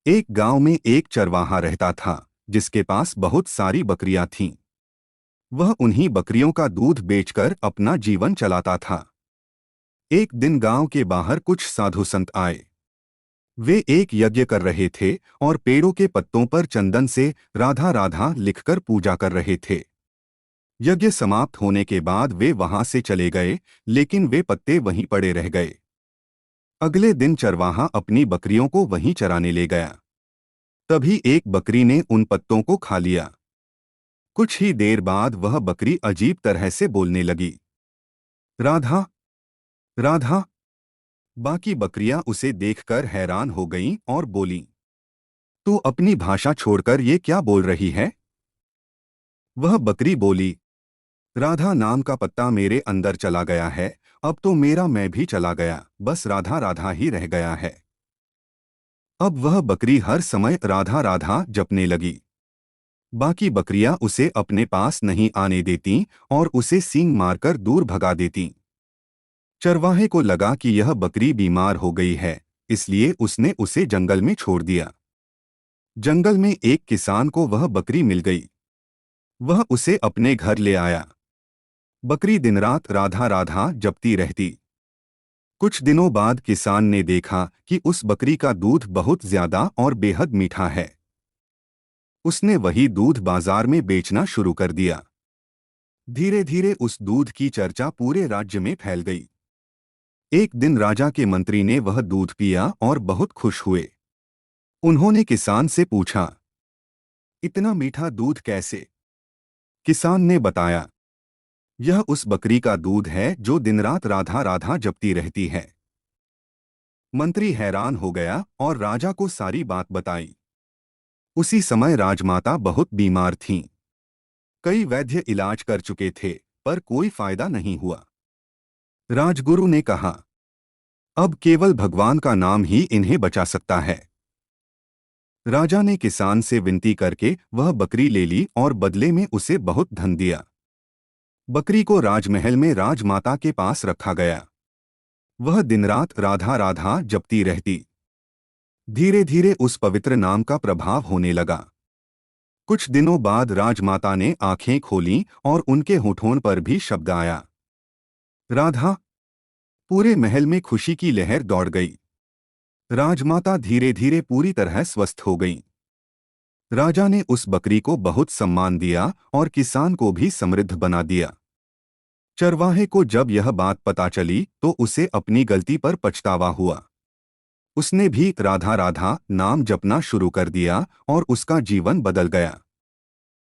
एक गांव में एक चरवाहा रहता था जिसके पास बहुत सारी बकरियां थीं। वह उन्हीं बकरियों का दूध बेचकर अपना जीवन चलाता था। एक दिन गांव के बाहर कुछ साधु संत आए। वे एक यज्ञ कर रहे थे और पेड़ों के पत्तों पर चंदन से राधा राधा लिखकर पूजा कर रहे थे। यज्ञ समाप्त होने के बाद वे वहां से चले गए, लेकिन वे पत्ते वहीं पड़े रह गए। अगले दिन चरवाहा अपनी बकरियों को वहीं चराने ले गया। तभी एक बकरी ने उन पत्तों को खा लिया। कुछ ही देर बाद वह बकरी अजीब तरह से बोलने लगी, राधा राधा। बाकी बकरियां उसे देखकर हैरान हो गईं और बोलीं, तू अपनी भाषा छोड़कर ये क्या बोल रही है? वह बकरी बोली, राधा नाम का पत्ता मेरे अंदर चला गया है, अब तो मेरा मैं भी चला गया, बस राधा राधा ही रह गया है। अब वह बकरी हर समय राधा राधा जपने लगी। बाकी बकरियां उसे अपने पास नहीं आने देतीं और उसे सींग मारकर दूर भगा देतीं। चरवाहे को लगा कि यह बकरी बीमार हो गई है, इसलिए उसने उसे जंगल में छोड़ दिया। जंगल में एक किसान को वह बकरी मिल गई। वह उसे अपने घर ले आया। बकरी दिन रात राधा राधा जपती रहती। कुछ दिनों बाद किसान ने देखा कि उस बकरी का दूध बहुत ज्यादा और बेहद मीठा है। उसने वही दूध बाजार में बेचना शुरू कर दिया। धीरे धीरे उस दूध की चर्चा पूरे राज्य में फैल गई। एक दिन राजा के मंत्री ने वह दूध पिया और बहुत खुश हुए। उन्होंने किसान से पूछा, इतना मीठा दूध कैसे? किसान ने बताया, यह उस बकरी का दूध है जो दिन रात राधा राधा जपती रहती है। मंत्री हैरान हो गया और राजा को सारी बात बताई। उसी समय राजमाता बहुत बीमार थीं। कई वैद्य इलाज कर चुके थे, पर कोई फायदा नहीं हुआ। राजगुरु ने कहा, अब केवल भगवान का नाम ही इन्हें बचा सकता है। राजा ने किसान से विनती करके वह बकरी ले ली और बदले में उसे बहुत धन दिया। बकरी को राजमहल में राजमाता के पास रखा गया। वह दिन रात राधा राधा जपती रहती। धीरे धीरे उस पवित्र नाम का प्रभाव होने लगा। कुछ दिनों बाद राजमाता ने आंखें खोलीं और उनके होठों पर भी शब्द आया, राधा। पूरे महल में खुशी की लहर दौड़ गई। राजमाता धीरे धीरे पूरी तरह स्वस्थ हो गईं। राजा ने उस बकरी को बहुत सम्मान दिया और किसान को भी समृद्ध बना दिया। चरवाहे को जब यह बात पता चली तो उसे अपनी गलती पर पछतावा हुआ। उसने भी राधा राधा नाम जपना शुरू कर दिया और उसका जीवन बदल गया।